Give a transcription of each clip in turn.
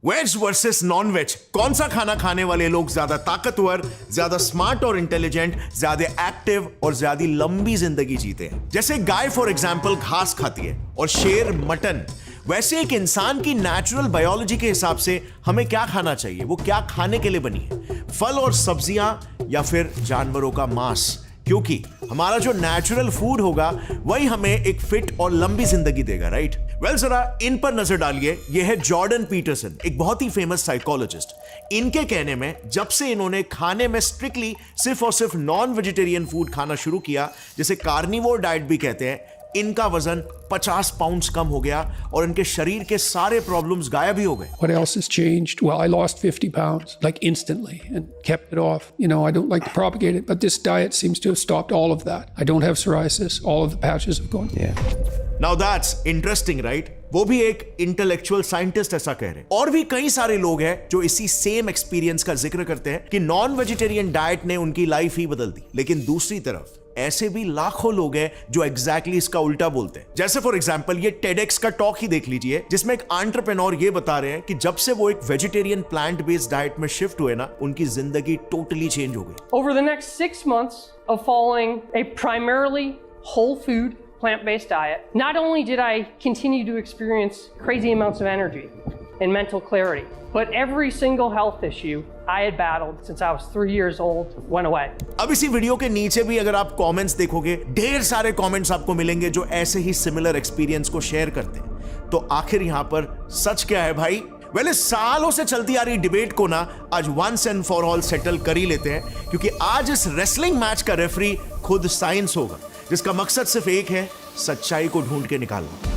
Veg versus non veg, कौन सा खाना खाने वाले लोग ज्यादा ताकतवर, ज्यादा स्मार्ट और इंटेलिजेंट, ज्यादा एक्टिव और ज्यादा लंबी जिंदगी जीते हैं? जैसे गाय फॉर एग्जाम्पल घास खाती है और शेर मटन, वैसे एक इंसान की नेचुरल बायोलॉजी के हिसाब से हमें क्या खाना चाहिए, वो क्या खाने के लिए बनी है? फल और सब्जियां या फिर जानवरों का मांस? क्योंकि हमारा जो नेचुरल फूड होगा वही हमें एक फिट और लंबी जिंदगी देगा, राइट? वेल, जरा इन पर नजर डालिए। यह है जॉर्डन पीटरसन, एक बहुत ही फेमस साइकोलॉजिस्ट। इनके कहने में जब से इन्होंने खाने में स्ट्रिक्टली सिर्फ और सिर्फ नॉन वेजिटेरियन फूड खाना शुरू किया, जिसे कार्निवोर डाइट भी कहते हैं, इनका वजन 50 पाउंड्स कम हो गया और इनके शरीर के सारे प्रॉब्लम्स गायब ही हो गए। What else has changed? Well, I lost 50 pounds like instantly and kept it off. You know, I don't like to propagate it, but this diet seems to have stopped all of that. I don't have psoriasis. All of the patches have gone. Yeah. Now that's interesting, right? वो भी एक intellectual scientist ऐसा कह रहे हैं। और भी कई सारे लोग हैं जो इसी सेम एक्सपीरियंस का जिक्र करते हैं कि नॉन वेजिटेरियन डाइट ने उनकी लाइफ ही बदल दी। लेकिन दूसरी तरफ ऐसे भी लाखों लोग हैं जो एग्जैक्टली इसका उल्टा बोलते हैं। जैसे फॉर एग्जांपल ये TEDx का टॉक ही देख लीजिए, जिसमें एक एंटरप्रेन्योर ये बता रहे हैं कि जब से वो एक वेजिटेरियन प्लांट बेस्ड डाइट में शिफ्ट हुए ना, उनकी जिंदगी टोटली चेंज हो गई। Over the next 6 months of following a primarily whole food plant-based diet, not only did I continue to experience crazy amounts of energy and mental clarity, but every single health issue I had battled since I was 3 years old went away. अब इसी video के नीचे भी अगर आप comments देखोगे, ढेर सारे कमेंट्स आपको मिलेंगे जो ऐसे ही सिमिलर एक्सपीरियंस को शेयर करते हैं। तो आखिर यहां पर सच क्या है भाई? वेल, सालों से चलती आ रही डिबेट को ना आज once and for all settle कर ही लेते हैं, क्योंकि आज इस रेसलिंग मैच का रेफरी खुद साइंस होगा, जिसका मकसद सिर्फ एक है, सच्चाई को ढूंढ के निकालना।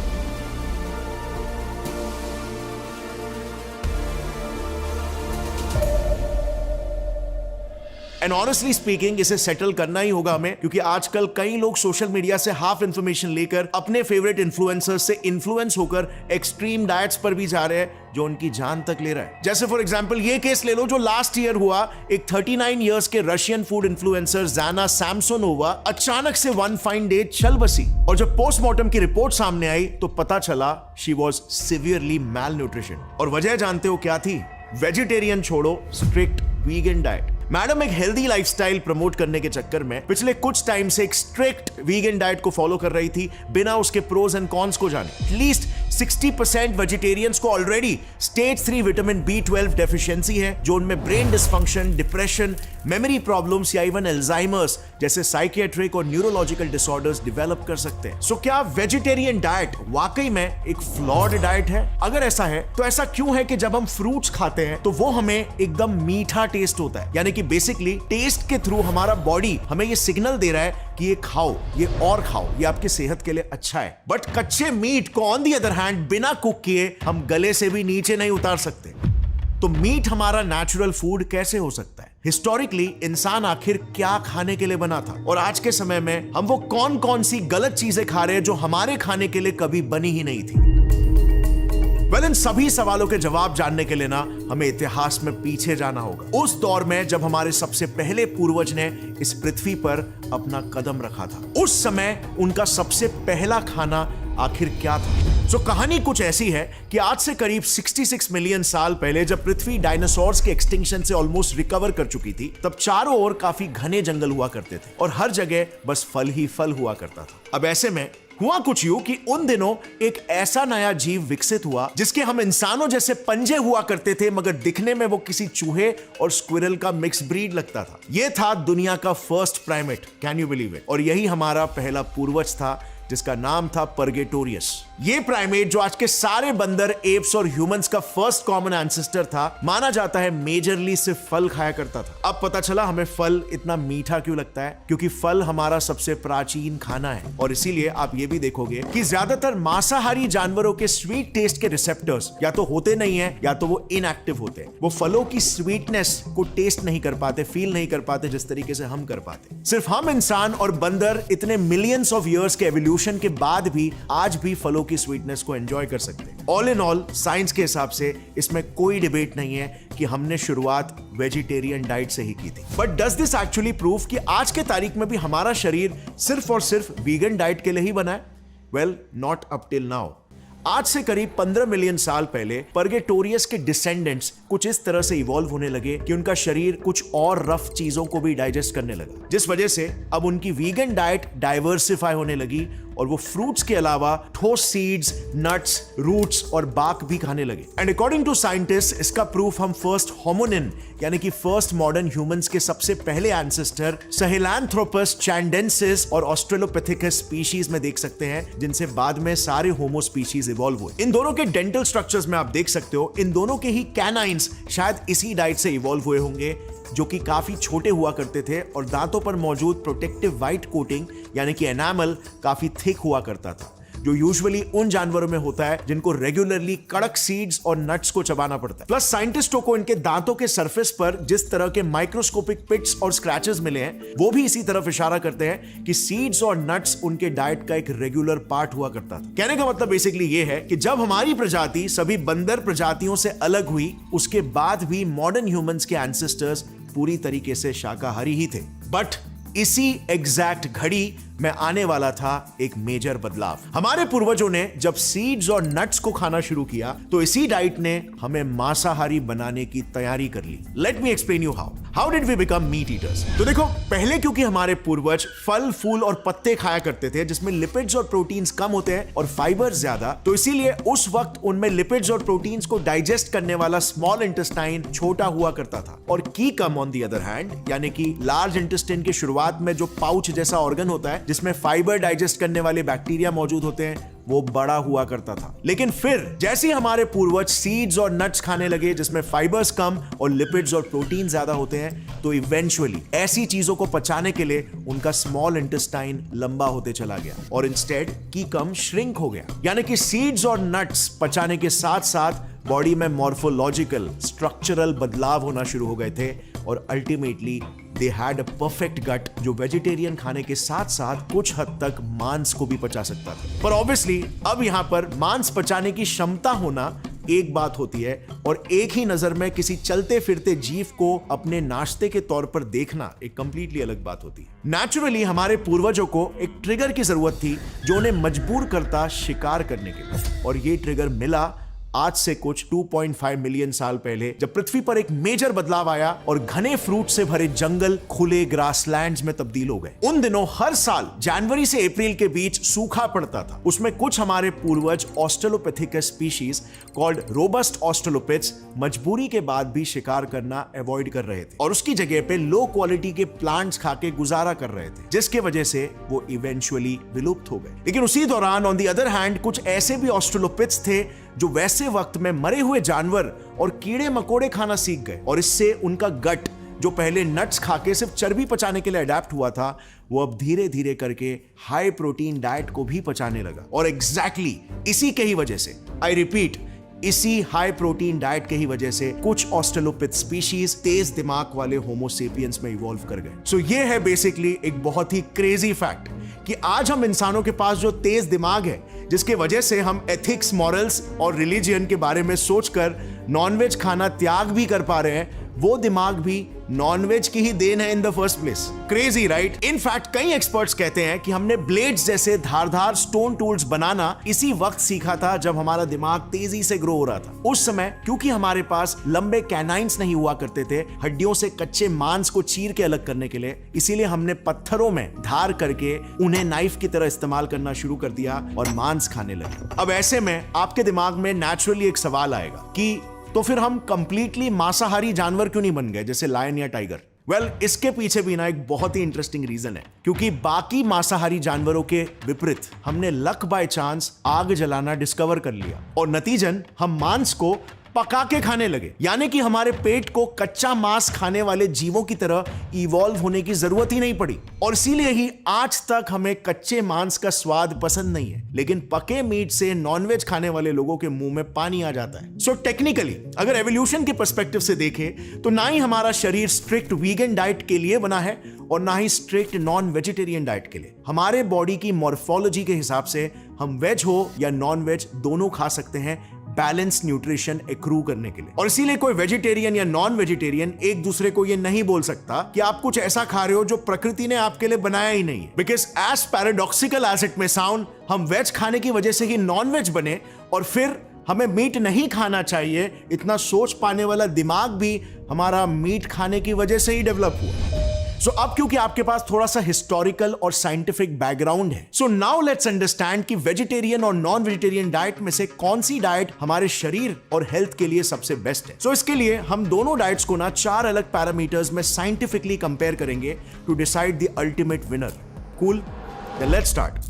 एंड ऑनेस्टली स्पीकिंग इसे सेटल करना ही होगा हमें, क्योंकि आजकल कई लोग सोशल मीडिया से हाफ इंफॉर्मेशन लेकर अपने फेवरेट इन्फ्लुएंसर्स से इन्फ्लुएंस होकर एक्सट्रीम डाइट्स पर भी जा रहे हैं, जो उनकी जान तक ले रहा है। जैसे फॉर एग्जांपल ये केस ले लो जो लास्ट ईयर हुआ। एक 39 इयर्स के रशियन फूड इन्फ्लुएंसर ज़ाना सैमसोनोवा अचानक से वन फाइन डे चल बसी, और जब पोस्टमार्टम की रिपोर्ट सामने आई तो पता चला she was severely malnutrition. और वजह जानते हो क्या थी? वेजिटेरियन छोड़ो, स्ट्रिक्ट वीगन डाइट। मैडम एक हेल्दी लाइफस्टाइल प्रमोट करने के चक्कर में पिछले कुछ टाइम से एक स्ट्रिक्ट वीगन डाइट को फॉलो कर रही थी, बिना उसके प्रोज एंड कॉन्स को जाने। एटलीस्ट 60% वेजिटेरियंस को already stage 3 vitamin B12 deficiency है, जो उनमें brain dysfunction, depression, memory problems या इवन अल्जाइमर्स जैसे साइकियाट्रिक और न्यूरोलॉजिकल डिसऑर्डर्स डेवलप कर सकते हैं। सो क्या वेजिटेरियन डाइट वाकई में एक फ्लॉड डाइट है? अगर ऐसा है तो ऐसा क्यों है कि जब हम फ्रूट्स खाते हैं तो वो हमें एकदम मीठा टेस्ट होता है? यानी कि बेसिकली टेस्ट के थ्रू हमारा बॉडी हमें ये सिग्नल दे रहा है कि ये खाओ, ये और खाओ, ये आपकी सेहत के लिए अच्छा है। बट कच्चे मीट को ऑन दी अदर हैंड बिना कुक किए हम गले से भी नीचे नहीं उतार सकते। तो मीट हमारा नेचुरल फूड कैसे हो सकता है? हिस्टोरिकली इंसान आखिर क्या खाने के लिए बना था, और आज के समय में हम वो कौन कौन सी गलत चीजें खा रहे हैं जो हमारे खाने के लिए कभी बनी ही नहीं थी? वेल, इन सभी सवालों के जवाब जानने के लिए ना हमें इतिहास में पीछे जाना होगा, उस दौर में जब हमारे सबसे पहले पूर्वज ने इस पृथ्वी पर अपना कदम रखा था। उस समय उनका सबसे पहला खाना आखिर क्या था? सो कहानी कुछ ऐसी है कि आज से करीब 66 मिलियन साल पहले जब पृथ्वी डायनासोर्स के एक्सटिंक्शन से ऑलमोस्ट रिकवर कर चुकी थी, तब चारों ओर काफी घने जंगल हुआ करते थे और हर जगह बस फल ही फल हुआ करता था। अब ऐसे में हुआ कुछ यूं कि उन दिनों एक ऐसा नया जीव विकसित हुआ जिसके हम इंसानों जैसे पंजे हुआ करते थे, मगर दिखने में वो किसी चूहे और स्क्विरल का मिक्स ब्रीड लगता था। ये था दुनिया का first primate, can you believe it? और यही हमारा पहला पूर्वज था, जिसका नाम था परगेटोरियस। ये प्राइमेट जो आज के सारे बंदर, एप्स और ह्यूमंस का फर्स्ट कॉमन एंसेस्टर था, माना जाता है मेजरली सिर्फ फल खाया करता था। अब पता चला हमें फल इतना मीठा क्यों लगता है, क्योंकि फल हमारा सबसे प्राचीन खाना है। और इसीलिए आप ये भी देखोगे कि ज्यादातर मांसाहारी जानवरों के स्वीट टेस्ट के रिसेप्टर्स या तो होते नहीं है या तो वो इनएक्टिव होते हैं। वो फलों की स्वीटनेस को टेस्ट नहीं कर पाते, फील नहीं कर पाते जिस तरीके से हम कर पाते। सिर्फ हम इंसान और बंदर इतने मिलियंस ऑफ ईयर्स के एवोल्यूशन के बाद भी आज भी फलों की स्वीटनेस को एंजॉय कर सकते हैं। ऑल इन ऑल साइंस के हिसाब से इसमें कोई डिबेट नहीं है कि हमने शुरुआत वेजिटेरियन डाइट से ही की थी। But does this actually prove कि आज के तारीख में भी हमारा शरीर सिर्फ और सिर्फ वीगन डाइट के लिए ही बना है? Well, not up till now. आज से करीब 15 मिलियन साल पहले पर्गेटोरियस के डिसेंडेंट्स कुछ इस तरह से इवॉल्व होने लगे कि उनका शरीर कुछ और रफ चीजों को भी डाइजेस्ट करने लगा, जिस वजह से अब उनकी वीगन डाइट डाइवर्सिफाई होने लगी और वो फ्रूट्स के अलावा ठोस सीड्स, नट्स, रूट्स और बाक भी खाने लगे। एंड अकॉर्डिंग टू साइंटिस्ट, इसका प्रूफ हम फर्स्ट होमोनिन यानी कि फर्स्ट मॉडर्न ह्यूमंस के सबसे पहले एंसेस्टर सहेलैंथ्रोपस चैंडेंसिस और ऑस्ट्रेलोपिथेकस स्पीशीज में देख सकते हैं, जिनसे बाद में सारे होमो स्पीशीज इवॉल्व हुए। इन दोनों के डेंटल स्ट्रक्चर्स में आप देख सकते हो, इन दोनों के ही कैनाइन्स शायद इसी डाइट से इवॉल्व हुए होंगे, जो कि काफी छोटे हुआ करते थे और दांतों पर मौजूद प्रोटेक्टिव व्हाइट कोटिंग यानी कि एनामल काफी थिक हुआ करता था, जो यूजुअली उन जानवरों में होता है जिनको रेगुलरली कड़क सीड्स और नट्स को चबाना पड़ता है। प्लस साइंटिस्टों को इनके दांतों के सरफेस पर जिस तरह के माइक्रोस्कोपिक पिट्स और स्क्रैचेस मिले हैं, वो भी इसी तरफ इशारा करते हैं कि सीड्स और नट्स उनके डाइट का एक रेगुलर पार्ट हुआ करता था। कहने का मतलब बेसिकली ये है कि जब हमारी प्रजाति सभी बंदर प्रजातियों से अलग हुई, उसके बाद भी मॉडर्न ह्यूमंस के एंसेस्टर्स पूरी तरीके से शाकाहारी ही थे। बट इसी एग्जैक्ट घड़ी में आने वाला था एक मेजर बदलाव। हमारे पूर्वजों ने जब सीड्स और नट्स को खाना शुरू किया, तो इसी डाइट ने हमें मांसाहारी बनाने की तैयारी कर ली। Let me explain you how did we become meat eaters. तो देखो, पहले क्योंकि हमारे पूर्वज फल, फूल और पत्ते खाया करते थे, जिसमें लिपिड्स और प्रोटीन्स कम होते हैं और फाइबर ज्यादा, तो इसीलिए उस वक्त उनमें लिपिड्स और प्रोटीन्स को डाइजेस्ट करने वाला स्मॉल इंटेस्टाइन छोटा हुआ करता था, और कीकम ऑन द अदर हैंड यानी कि लार्ज इंटेस्टाइन की शुरुआत में जो पाउच जैसा ऑर्गन होता है जिसमें फाइबर डाइजेस्ट करने वाले बैक्टीरिया मौजूद होते हैं, वो बड़ा हुआ करता था। लेकिन फिर जैसे हमारे पूर्वज सीड्स और नट्स खाने लगे जिसमें फाइबर्स कम और लिपिड्स और प्रोटीन ज्यादा होते हैं, तो इवेंचुअली ऐसी चीजों को पचाने के लिए उनका स्मॉल इंटेस्टाइन लंबा होते चला गया और इंस्टेड कीकम श्रिंक हो गया। यानी कि सीड्स और नट्स पचाने के साथ साथ बॉडी में मॉर्फोलॉजिकल, स्ट्रक्चरल बदलाव होना शुरू हो गए थे और ultimately they had a perfect gut, जो वेजिटेरियन खाने के साथ साथ कुछ हद तक मांस को भी पचा सकता था। पर ऑब्वियसली अब यहां पर मांस पचाने की क्षमता होना एक बात होती है और एक ही नजर में किसी चलते फिरते जीव को अपने नाश्ते के तौर पर देखना एक कंप्लीटली अलग बात होती है। नेचुरली हमारे पूर्वजों को एक ट्रिगर की जरूरत थी जो उन्हें मजबूर करता शिकार करने के लिए, और ये ट्रिगर मिला आज से कुछ 2.5 मिलियन साल पहले, जब पृथ्वी पर एक मेजर बदलाव आया और घने फ्रूट से भरे जंगल खुले ग्रासलैंड्स में तब्दील हो गए। उन दिनों हर साल जनवरी से अप्रैल के बीच सूखा पड़ता था। उसमें कुछ हमारे पूर्वज ऑस्ट्रेलोपिथेकस स्पीशीज कॉल्ड रोबस्ट ऑस्ट्रेलोपिथ्स मजबूरी के बाद भी शिकार करना अवॉइड कर रहे थे और उसकी जगह पे लो क्वालिटी के प्लांट्स खा के गुजारा कर रहे थे, जिसके वजह से वो इवेंचुअली विलुप्त हो गए। लेकिन उसी दौरान ऑन द अदर हैंड कुछ ऐसे भी ऑस्ट्रेलोपिथ्स थे जो वैसे वक्त में मरे हुए जानवर और कीड़े मकोड़े खाना सीख गए, और इससे उनका गट, जो पहले नट्स खाके सिर्फ चर्बी पचाने के लिए अडेप्ट हुआ था, वो अब धीरे धीरे करके हाई प्रोटीन डाइट को भी पचाने लगा। और एग्जैक्टली इसी के ही वजह से, आई रिपीट, इसी हाई प्रोटीन डाइट के ही वजह से कुछ ऑस्ट्रेलोपिथ स्पीशीज तेज दिमाग वाले होमो सेपियंस में इवॉल्व कर गए। सो ये है बेसिकली एक बहुत ही क्रेजी फैक्ट कि आज हम इंसानों के पास जो तेज दिमाग है, जिसके वजह से हम एथिक्स, मॉरल्स और रिलीजियन के बारे में सोचकर नॉनवेज खाना त्याग भी कर पा रहे हैं, वो दिमाग भी नॉनवेज की ही देन है in the first place. Crazy right? In fact कई एक्सपर्ट्स कहते हैं कि हमने ब्लेड्स जैसे धारदार स्टोन टूल्स बनाना इसी वक्त सीखा था जब हमारा दिमाग तेजी से ग्रो हो रहा था। उस समय क्योंकि हमारे पास लंबे कैनाइन्स नहीं हुआ करते थे हड्डियों से कच्चे मांस को चीर के अलग करने के लिए, इसीलिए हमने पत्थरों में धार करके उन्हें नाइफ की तरह इस्तेमाल करना शुरू कर दिया और मांस खाने लगे। अब ऐसे में आपके दिमाग में नेचुरली एक सवाल आएगा कि तो फिर हम कंप्लीटली मांसाहारी जानवर क्यों नहीं बन गए, जैसे लायन या टाइगर? वेल, इसके पीछे भी ना एक बहुत ही इंटरेस्टिंग रीजन है, क्योंकि बाकी मांसाहारी जानवरों के विपरीत हमने लक बाय चांस आग जलाना डिस्कवर कर लिया और नतीजन हम मांस को पका के खाने लगे। यानी कि हमारे पेट को कच्चा मांस खाने वाले जीवों की तरह इवॉल्व होने की जरूरत ही नहीं पड़ी, और इसीलिए ही आज तक हमें कच्चे मांस का स्वाद पसंद नहीं है, लेकिन पके मीट से नॉनवेज खाने वाले लोगों के मुंह में पानी आ जाता है। सो टेक्निकली अगर एवोल्यूशन के पर्सपेक्टिव से देखें तो ना ही हमारा शरीर स्ट्रिक्ट वीगन डाइट के लिए बना है और ना ही स्ट्रिक्ट नॉन वेजिटेरियन डाइट के लिए। हमारे बॉडी की मॉर्फोलॉजी के हिसाब से हम वेज हो या नॉन वेज दोनों खा सकते हैं बैलेंस न्यूट्रिशन एक्रू करने के लिए, और इसीलिए कोई वेजिटेरियन या नॉन वेजिटेरियन एक दूसरे को ये नहीं बोल सकता कि आप कुछ ऐसा खा रहे हो जो प्रकृति ने आपके लिए बनाया ही नहीं है, because as paradoxical as it may sound, हम वेज खाने की वजह से ही नॉन वेज बने और फिर हमें मीट नहीं खाना चाहिए, इतना सोच पाने वाला दिमाग भी हमारा मीट खाने की वजह से ही डेवलप हुआ। सो अब क्योंकि आपके पास थोड़ा सा हिस्टोरिकल और साइंटिफिक बैकग्राउंड है, सो नाउ लेट्स अंडरस्टैंड कि वेजिटेरियन और नॉन वेजिटेरियन डाइट में से कौन सी डाइट हमारे शरीर और हेल्थ के लिए सबसे बेस्ट है। सो इसके लिए हम दोनों डाइट्स को ना 4 अलग पैरामीटर्स में साइंटिफिकली कंपेयर करेंगे to decide the ultimate winner. Cool, then let's start.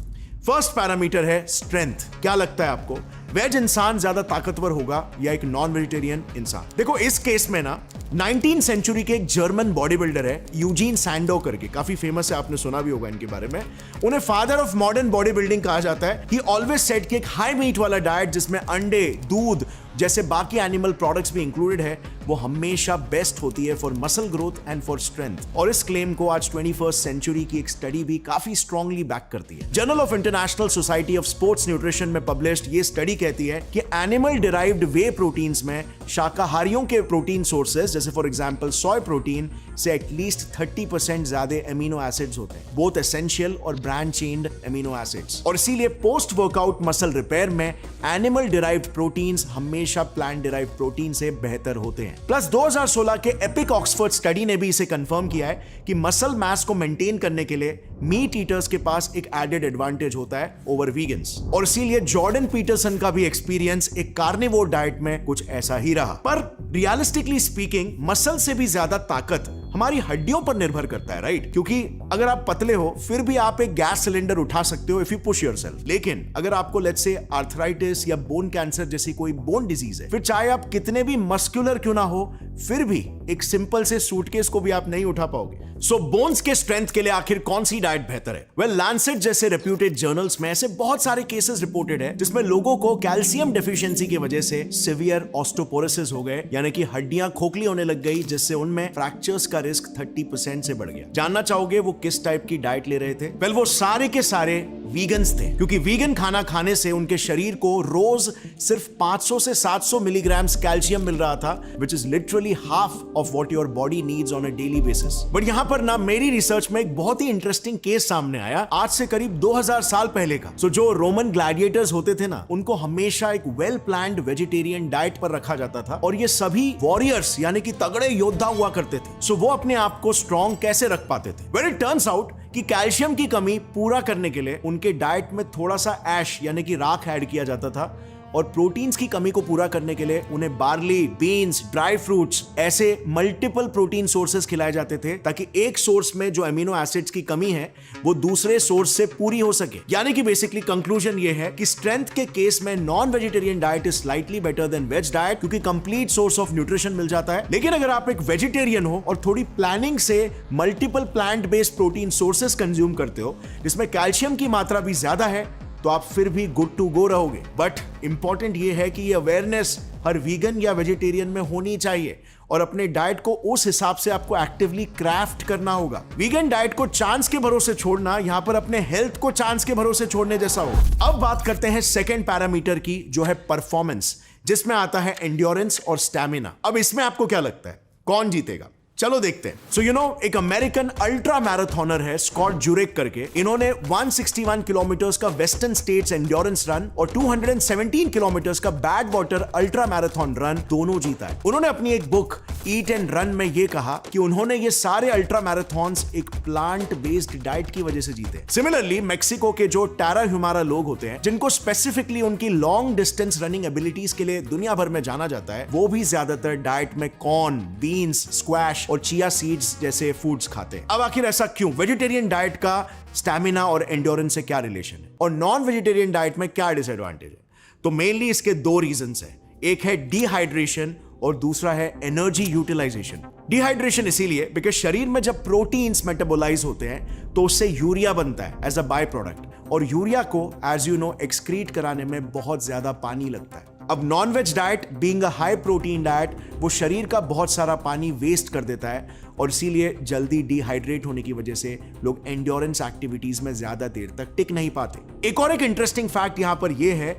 First parameter है स्ट्रेंथ। क्या लगता है आपको, वेज इंसान ज्यादा ताकतवर होगा या एक नॉन वेजिटेरियन इंसान? देखो इस केस में ना 19th सेंचुरी के एक जर्मन बॉडी बिल्डर है यूजीन सैंडो करके, काफी फेमस है, आपने सुना भी होगा इनके बारे में। उन्हें father of modern body building कहा जाता है। ही ऑलवेज सेड कि एक हाई मीट वाला डाइट जिसमें अंडे, दूध जैसे बाकी एनिमल प्रोडक्ट्स भी इंक्लूडेड है, वो हमेशा बेस्ट होती है for muscle growth and for strength. और इस क्लेम को आज 21st सेंचुरी की एक स्टडी भी काफी स्ट्रांगली बैक करती है। Journal of international society of sports nutrition में पब्लिश्ड ये स्टडी कहती है कि एनिमल डिराइव्ड वे प्रोटीन्स में शाकाहारियों के प्रोटीन सोर्सेज जैसे फॉर एग्जांपल सोय प्रोटीन से एटलीस्ट 30% ज्यादा एमिनो एसिड्स होते हैं, बोथ एसेंशियल और ब्रांच चेन्ड एमिनो एसिड्स। और इसीलिए पोस्ट वर्कआउट मसल रिपेयर में एनिमल डिराइव्ड प्रोटीन्स हमेशा प्लांट डिराइव्ड प्रोटीन से बेहतर होते हैं। प्लस 2016 के एपिक ऑक्सफोर्ड स्टडी ने भी इसे कंफर्म किया है कि मसल मास को मेंटेन करने के लिए मीट ईटर्स के पास एक एडेड एडवांटेज होता है ओवर वीगन्स। और इसीलिए जॉर्डन पीटरसन का भी एक्सपीरियंस एक कार्निवोर डाइट में कुछ ऐसा ही रहा। पर रियलिस्टिकली स्पीकिंग मसल से भी ज्यादा ताकत हमारी हड्डियों पर निर्भर करता है, राइट? क्योंकि अगर आप पतले हो फिर भी आप एक गैस सिलेंडर उठा सकते हो इफ यू पुश योरसेल्फ। लेकिन अगर आपको लेट्स से आर्थराइटिस या बोन कैंसर जैसी कोई बोन डिजीज है, फिर चाहे आप कितने भी मस्कुलर क्यों ना हो, फिर भी एक सिंपल से सूटकेस को भी आप नहीं उठा पाओगे। सो बोन्स के स्ट्रेंथ के लिए आखिर कौन सी डाइट बेहतर है? वेल, लैंसेट जैसे रेप्यूटेड जर्नल्स में ऐसे बहुत सारे केसेस रिपोर्टेड है जिसमें लोगों को कैल्शियम डेफिशिएंसी की वजह से सिवियर ऑस्टियोपोरोसिस हो गए, यानी कि हड्डियां खोखली होने लग गई, जिससे उनमें फ्रैक्चर्स का रिस्क 30% से बढ़ गया। जानना चाहोगे वो किस टाइप की डाइट ले रहे थे? वेल, वो सारे के सारे वीगन्स थे, क्योंकि वीगन खाना खाने से उनके शरीर को रोज सिर्फ 500 से 700 मिलीग्राम कैल्शियम मिल रहा था, which is literally half of what your body needs on a daily basis. But यहां पर ना मेरी रिसर्च में एक बहुत ही इंटरेस्टिंग केस सामने आया आज से करीब 2000 साल पहले का। सो जो रोमन ग्लैडिएटर्स होते थे ना, उनको हमेशा एक वेल प्लान्ड वेजिटेरियन डाइट पर रखा जाता था, और ये सभी वॉरियर्स यानी कि तगड़े योद्धा हुआ करते थे। सो वो अपने आप को स्ट्रॉन्ग कैसे रख पाते थे? वेल, इट टर्न्स आउट कि कैल्शियम की कमी पूरा करने के लिए उनके डाइट में थोड़ा सा ऐश यानी कि राख ऐड किया जाता था, और प्रोटीन्स की कमी को पूरा करने के लिए उन्हें बार्ली, बीन्स, ड्राई फ्रूट्स ऐसे मल्टीपल प्रोटीन सोर्सेस खिलाए जाते थे, ताकि एक सोर्स में जो एमिनो एसिड्स की कमी है वो दूसरे सोर्स से पूरी हो सके। यानी कि बेसिकली कंक्लूजन ये है कि स्ट्रेंथ के केस में non vegetarian diet is slightly better than veg diet, क्योंकि कंप्लीट सोर्स ऑफ न्यूट्रिशन मिल जाता है। लेकिन अगर आप एक वेजिटेरियन हो और थोड़ी प्लानिंग से multiple plant based protein sources consume करते हो जिसमें कैल्शियम की मात्रा भी ज्यादा है, तो आप फिर भी गुड टू गो रहोगे। बट इंपॉर्टेंट ये है कि ये अवेयरनेस हर वीगन या वेजिटेरियन में होनी चाहिए, और अपने डाइट को उस हिसाब से आपको एक्टिवली क्राफ्ट करना होगा। वीगन डाइट को चांस के भरोसे छोड़ना यहां पर अपने हेल्थ को चांस के भरोसे छोड़ने जैसा हो। अब बात करते हैं सेकेंड पैरामीटर की, जो है परफॉर्मेंस, जिसमें आता है एंड्योरेंस और स्टैमिना। अब इसमें आपको क्या लगता है कौन जीतेगा? चलो देखते हैं। सो एक अमेरिकन अल्ट्रा मैराथनर है स्कॉट जुरेक करके। इन्होंने 161 किलोमीटर्स का वेस्टर्न स्टेट्स एंड्योरेंस रन और 217 किलोमीटर्स का bad water ultra marathon run दोनों जीता है। उन्होंने अपनी एक बुक ईट एंड रन में ये कहा कि उन्होंने ये सारे अल्ट्रा मैराथन्स एक प्लांट बेस्ड डाइट की वजह से जीते। सिमिलरली मेक्सिको के जो टारा ह्यूमारा लोग होते हैं, जिनको स्पेसिफिकली उनकी लॉन्ग डिस्टेंस रनिंग एबिलिटीज के लिए दुनिया भर में जाना जाता है, वो भी ज्यादातर डाइट में कॉर्न, बीन्स, स्क्वैश और चिया सीड्स जैसे फूड्स खाते हैं। अब आखिर ऐसा क्यों? वेजिटेरियन डाइट का स्टैमिना और एंड्योरेंस से क्या रिलेशन है, और नॉन वेजिटेरियन डाइट में क्या डिसएडवांटेज है? तो मेनली इसके दो रीजंस हैं। एक है डिहाइड्रेशन और दूसरा है एनर्जी यूटिलाइजेशन। डिहाइड्रेशन इसीलिए बिकॉज शरीर में जब प्रोटीन्स मेटाबोलाइज होते हैं तो उससे यूरिया बनता है एज अ बाय प्रोडक्ट, और यूरिया को एज यू नो एक्सक्रीट कराने में बहुत ज्यादा पानी लगता है। अब non veg diet being a high protein diet, वो शरीर का बहुत सारा पानी वेस्ट कर देता है, और इसीलिए जल्दी डिहाइड्रेट होने की वजह से लोग एंड्योरेंस एक्टिविटीज में ज्यादा देर तक टिक नहीं पाते। एक और एक इंटरेस्टिंग फैक्ट यहां पर यह है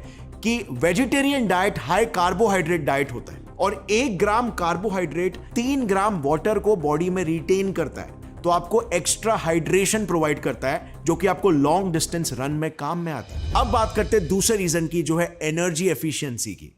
कि vegetarian diet high carbohydrate diet होता है, और 1 ग्राम कार्बोहाइड्रेट 3 ग्राम वाटर को बॉडी में रिटेन करता है। तो आपको एक्स्ट्रा हाइड्रेशन प्रोवाइड करता है, जो कि आपको लॉन्ग डिस्टेंस रन में काम में आता है। अब बात करते हैं दूसरे रीजन की, जो है एनर्जी एफिशिएंसी की।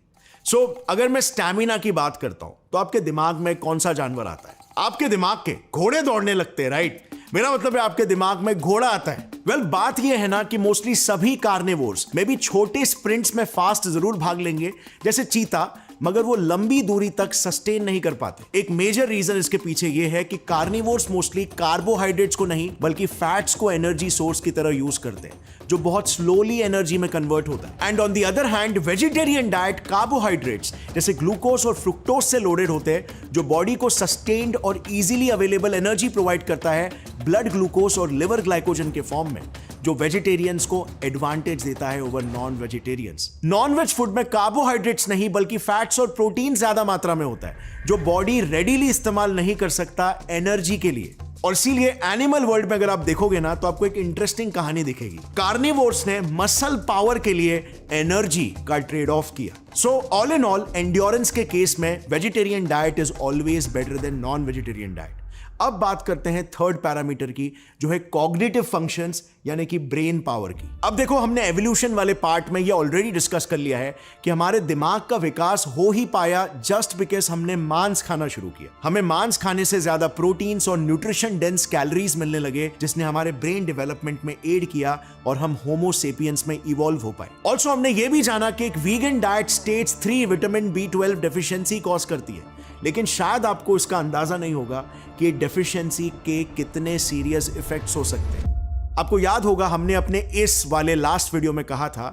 अगर मैं स्टैमिना की बात करता हूं तो आपके दिमाग में कौन सा जानवर आता है? आपके दिमाग के घोड़े दौड़ने लगते हैं, राइट? मेरा मतलब है आपके दिमाग में घोड़ा आता है। बात यह है ना कि मोस्टली सभी कार्निवोर्स में भी छोटे स्प्रिंट्स में फास्ट जरूर भाग लेंगे जैसे चीता, मगर वो लंबी दूरी तक सस्टेन नहीं कर पाते। एक मेजर रीजन इसके पीछे ये है कि कार्निवोर्स मोस्टली कार्बोहाइड्रेट्स को नहीं बल्कि फैट्स को एनर्जी सोर्स की तरह यूज करते हैं, जो बहुत स्लोली एनर्जी में कन्वर्ट होता है। And on the other hand vegetarian diet carbohydrates जैसे ग्लूकोज और फ्रुक्टोज से लोडेड होते हैं, जो बॉडी को सस्टेन्ड और इजीली अवेलेबल एनर्जी प्रोवाइड करता है ब्लड ग्लूकोज और लिवर ग्लाइकोजन के फॉर्म में, जो वेजिटेरियंस को एडवांटेज देता है over non vegetarians. Non veg food में कार्बोहाइड्रेट्स नहीं बल्कि फैट्स और प्रोटीन ज्यादा मात्रा में होता है, जो बॉडी रेडीली इस्तेमाल नहीं कर सकता एनर्जी के लिए। और इसीलिए एनिमल वर्ल्ड में अगर आप देखोगे ना तो आपको एक इंटरेस्टिंग कहानी दिखेगी। कार्निवोर्स ने मसल पावर के लिए एनर्जी का ट्रेड ऑफ किया। ऑल इन ऑल एंड्योरेंस के केस में vegetarian diet is always better than non vegetarian diet. अब बात करते हैं थर्ड पैरामीटर की, जो है कॉग्निटिव फंक्शंस यानी कि ब्रेन पावर की। अब देखो, हमने एवोल्यूशन वाले पार्ट में ये ऑलरेडी डिस्कस कर लिया है कि हमारे दिमाग का विकास हो ही पाया जस्ट बिकॉज हमने मांस खाना शुरू किया। हमें मांस खाने से ज्यादा प्रोटीन्स और न्यूट्रिशन डेंस कैलोरीज मिलने लगे, जिसने हमारे ब्रेन डेवलपमेंट में एड किया और हम होमो सेपियंस में इवॉल्व हो पाए। ऑल्सो हमने ये भी जाना कि एक vegan diet stage 3 vitamin B12 deficiency cause करती है, लेकिन शायद आपको इसका अंदाजा नहीं होगा कि डेफिशिएंसी के कितने सीरियस इफेक्ट्स हो सकते हैं। आपको याद होगा हमने अपने इस वाले लास्ट वीडियो में कहा था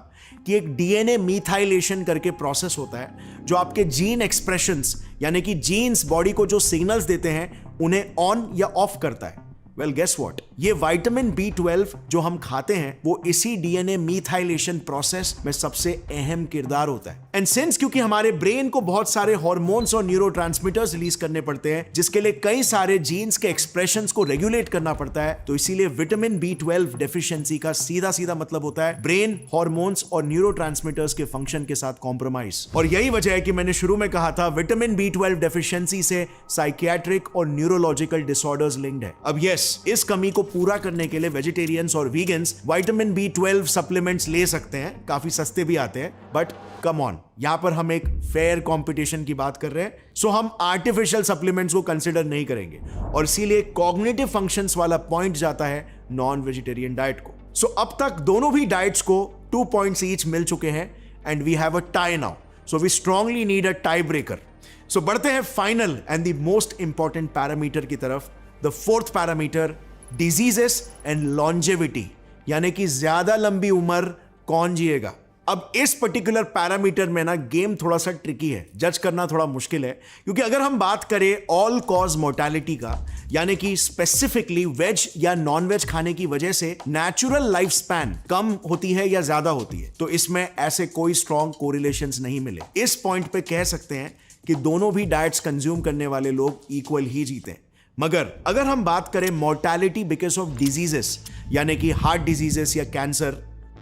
कि एक डीएनए मीथाइलेशन करके प्रोसेस होता है, जो आपके जीन एक्सप्रेशंस यानी कि जीन्स बॉडी को जो सिग्नल्स देते हैं उन्हें ऑन या ऑफ करता है। वेल गेस व्हाट, ये विटामिन B12 जो हम खाते हैं वो इसी डीएनए मीथाइलेशन प्रोसेस में सबसे अहम किरदार होता है। एंड सिंस क्योंकि हमारे ब्रेन को बहुत सारे हार्मोन्स और न्यूरोट्रांसमीटर्स रिलीज करने पड़ते हैं, जिसके लिए कई सारे जीन्स के एक्सप्रेशंस को रेगुलेट करना पड़ता है, तो इसीलिए विटामिन B12 डेफिशिएंसी का सीधा सीधा मतलब होता है ब्रेन हार्मोन्स और न्यूरोट्रांसमीटर्स के फंक्शन के साथ कॉम्प्रोमाइज। और यही वजह है कि मैंने शुरू में कहा था विटामिन B12 डेफिशिएंसी से साइकियाट्रिक और न्यूरोलॉजिकल डिसऑर्डर्स लिंक्ड है। अब यस, इस कमी को पूरा करने के लिए वेजिटेरियंस और वीगन्स विटामिन B12 सप्लीमेंट्स ले सकते हैं, काफी सस्ते भी आते हैं। बट कम ऑन, यहां पर हम एक फेयर कंपटीशन की बात कर रहे हैं, सो हम आर्टिफिशियल सप्लीमेंट्स को कंसीडर नहीं करेंगे, और इसीलिए कॉग्निटिव फंक्शंस वाला पॉइंट जाता है नॉन वेजिटेरियन डाइट को। सो अब तक दोनों भी डाइट्स को 2 पॉइंट्स ईच मिल चुके हैं and we have a tie now, so we strongly need a tie breaker. So बढ़ते हैं final and the most important parameter की तरफ, the fourth parameter, diseases and longevity, यानी कि ज्यादा लंबी उम्र कौन जिएगा। अब इस पर्टिकुलर पैरामीटर में ना गेम थोड़ा सा ट्रिकी है, जज करना थोड़ा मुश्किल है, क्योंकि अगर हम बात करें ऑल कॉज मोर्टेलिटी का, यानी कि स्पेसिफिकली वेज या नॉन वेज खाने की वजह से नेचुरल लाइफ स्पैन कम होती है या ज्यादा होती है, तो इसमें ऐसे कोई स्ट्रॉन्ग कोरिलेशंस नहीं मिले। इस पॉइंट पे कह सकते हैं कि दोनों भी डाइट्स कंज्यूम करने वाले लोग इक्वल ही जीते हैं। मगर अगर हम बात करें मोर्टेलिटी बिकॉज ऑफ डिजीजेस, यानी कि हार्ट डिजीजेस या कैंसर,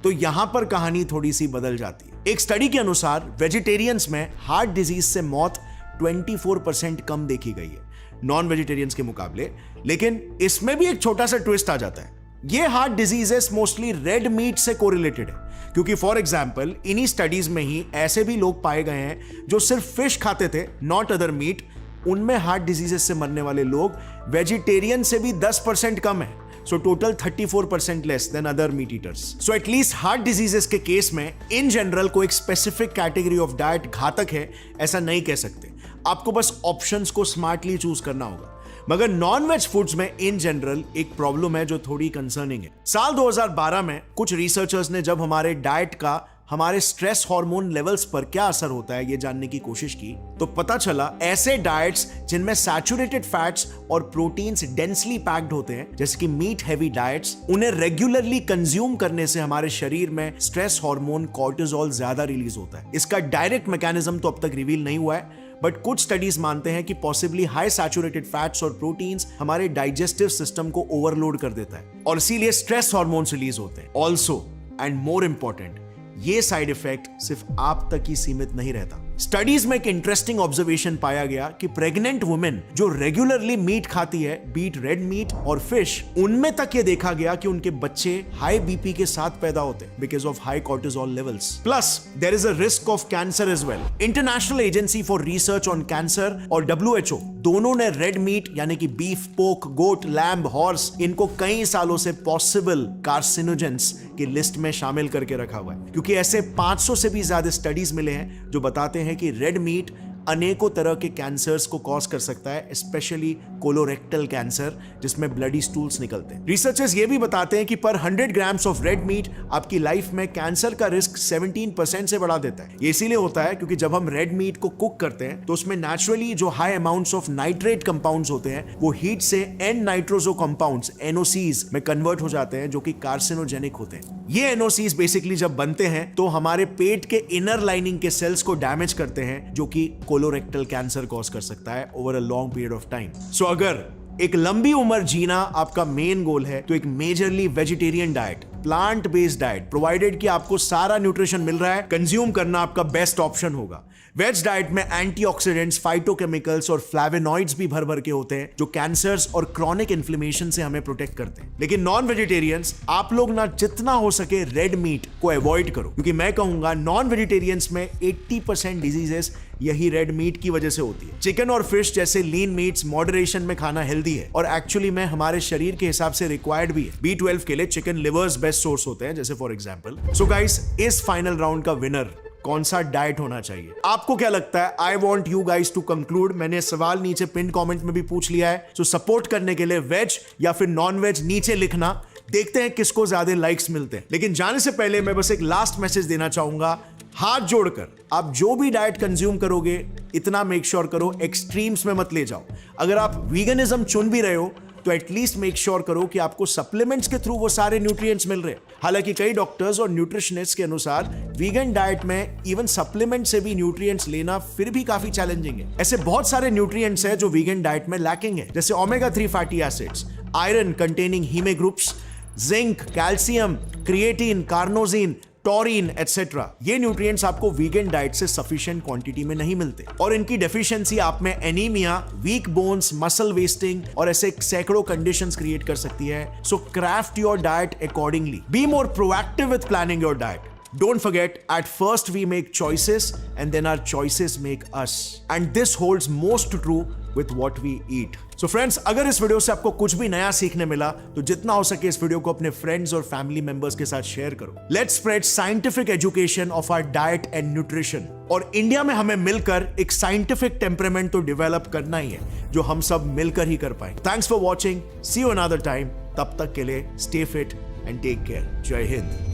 तो यहां पर कहानी थोड़ी सी बदल जाती है। एक स्टडी के अनुसार वेजिटेरियंस में हार्ट डिजीज से मौत 24% कम देखी गई है नॉन वेजिटेरियंस के मुकाबले। लेकिन इसमें भी एक छोटा सा ट्विस्ट आ जाता है, ये heart diseases mostly red meat से कोरिलेटेड है, क्योंकि फॉर एग्जाम्पल इन्हीं स्टडीज में ही ऐसे भी लोग पाए गए हैं जो सिर्फ फिश खाते थे, नॉट अदर मीट, उनमें हार्ट डिजीजेस से मरने वाले लोग वेजिटेरियन से भी 10% कम है। So total 34% less than other meet eaters. So at least heart diseases के केस में इन जनरल कोई एक स्पेसिफिक कैटेगरी ऑफ डाइट घातक है ऐसा नहीं कह सकते, आपको बस ऑप्शंस को स्मार्टली चूज करना होगा। मगर नॉन वेज फूड्स में इन जनरल एक प्रॉब्लम है जो थोड़ी कंसर्निंग है। साल 2012 में कुछ रिसर्चर्स ने जब हमारे डाइट का हमारे स्ट्रेस हार्मोन लेवल्स पर क्या असर होता है ये जानने की कोशिश की, तो पता चला ऐसे डाइट्स जिनमें सैचुरेटेड फैट्स और प्रोटीन्स डेंसली पैक्ड होते हैं, जैसे कि मीट हेवी डाइट्स, उन्हें रेगुलरली कंज्यूम करने से हमारे शरीर में स्ट्रेस हार्मोन कॉर्टिसोल ज्यादा रिलीज होता है। इसका डायरेक्ट मैकेनिज्म तो अब तक रिवील नहीं हुआ है, बट कुछ स्टडीज मानते हैं कि पॉसिबली हाई सैचुरेटेड फैट्स और प्रोटीन्स हमारे डाइजेस्टिव सिस्टम को ओवरलोड कर देता है और इसीलिए स्ट्रेस हार्मोन्स रिलीज होते हैं। ऑल्सो एंड मोर इंपॉर्टेंट, ये साइड इफेक्ट सिर्फ आप तक ही सीमित नहीं रहता। स्टडीज में एक इंटरेस्टिंग ऑब्जर्वेशन पाया गया कि प्रेग्नेंट वुमेन जो रेगुलरली मीट खाती है, बीट रेड मीट और फिश, उनमें तक ये देखा गया कि उनके बच्चे हाई बीपी के साथ पैदा होते हैं because of high cortisol levels. Plus there is a risk of cancer as well. International agency for research on cancer और WHO दोनों ने रेड मीट यानी कि बीफ, पोक, गोट, लैम्ब, हॉर्स, इनको कई सालों से पॉसिबल कार्सिनोजेंस की लिस्ट में शामिल करके रखा हुआ है, क्योंकि ऐसे 500 से भी ज्यादा स्टडीज मिले हैं जो बताते हैं कि रेड मीट अनेकों तरह के कैंसर्स को कॉज कर सकता है, स्पेशली कोलोरेक्टल कैंसर जिसमें ब्लडी स्टूल्स निकलते हैं। रिसर्चर्स ये भी बताते हैं कि पर 100 ग्राम्स ऑफ रेड मीट आपकी लाइफ में कैंसर का रिस्क 17% से बढ़ा देता है। ये इसीलिए होता है क्योंकि जब हम रेड मीट को कुक करते हैं तो उसमें नेचुरली जो high amounts of nitrate compounds होते हैं वो हीट से एन नाइट्रोजो कंपाउंड्स NOCs में कन्वर्ट हो जाते हैं जो कि कार्सिनोजेनिक होते हैं। ये NOCs बेसिकली जब बनते हैं तो हमारे पेट के इनर लाइनिंग के सेल्स को डैमेज करते हैं जो कि कोलोरेक्टल कैंसर कॉज कर सकता है over a long period of time. So अगर एक लंबी उम्र जीना आपका मेन गोल है तो एक majorly vegetarian diet, plant based diet, provided कि आपको सारा न्यूट्रिशन मिल रहा है, कंज्यूम करना आपका बेस्ट ऑप्शन होगा। वेज डाइट में एंटीऑक्सीडेंट्स, फाइटोकेमिकल्स और फ्लैवेनॉइड्स भी भर भर के होते हैं जो कैंसर्स और क्रॉनिक इन्फ्लेमेशन से हमें प्रोटेक्ट करते हैं। लेकिन नॉन वेजिटेरियंस, आप लोग ना जितना हो सके रेड मीट को अवॉइड करो, क्योंकि मैं कहूंगा नॉन वेजिटेरियंस में 80% डिजीजेस यही रेड मीट की वजह से होती है। चिकन और फिश जैसे लीन मीट्स मॉडरेशन में खाना हेल्दी है और एक्चुअली में हमारे शरीर के हिसाब से रिक्वायर्ड भी है। B12 के लिए चिकन लिवर्स बेस्ट सोर्स होते हैं, जैसे फॉर एग्जांपल। सो गाइस, इस फाइनल राउंड का विनर कौन सा डाइट होना चाहिए? आपको क्या लगता है? I want you guys to conclude. मैंने सवाल नीचे पिन कमेंट में भी पूछ लिया है, सो सपोर्ट करने के लिए वेज या फिर नॉन वेज नीचे लिखना। देखते हैं किसको ज्यादा लाइक्स मिलते हैं। लेकिन जाने से पहले मैं बस एक लास्ट मैसेज देना चाहूंगा, हाथ जोड़कर आप जो भी डाइट कंज्यूम करोगे इतना मेक श्योर करो एक्सट्रीम्स में मत ले जाओ। अगर आप वीगनिज्म चुन भी रहे हो तो एटलीस्ट मेक श्योर करो कि आपको सप्लीमेंट्स के थ्रू वो सारे न्यूट्रिएंट्स मिल रहे हैं। हालांकि कई डॉक्टर्स और न्यूट्रिशनिस्ट के अनुसार वीगन डाइट में इवन सप्लीमेंट से भी न्यूट्रिएंट्स लेना फिर भी काफी चैलेंजिंग है। ऐसे बहुत सारे न्यूट्रिएंट्स हैं जो वीगन डाइट में लैकिंग है, जैसे omega 3 fatty acids, iron containing heme groups, zinc, calcium, creatine, carnosine, taurine etcetera. ये न्यूट्रिएंट्स आपको वीगन डाइट से सफिशिएंट क्वांटिटी में नहीं मिलते और इनकी डेफिशिएंसी आप में anaemia, weak bones, muscle wasting और ऐसे सैकड़ों कंडीशंस क्रिएट कर सकती है। So craft your diet accordingly. Be more proactive with planning your diet. Don't forget, at first we make choices and then our choices make us. And this holds most true with what we eat. So friends, अगर इस video से आपको कुछ भी नया सीखने मिला तो जितना हो सके इस वीडियो को अपने फ्रेंड्स और फैमिली मेंबर्स के साथ शेयर करो। Let's spread scientific education of our diet and nutrition. और इंडिया में हमें मिलकर एक साइंटिफिक टेम्परामेंट तो डेवलप करना ही है जो हम सब मिलकर ही कर पाए। Thanks for watching. See you another time. तब तक के लिए stay fit and take care. जय हिंद।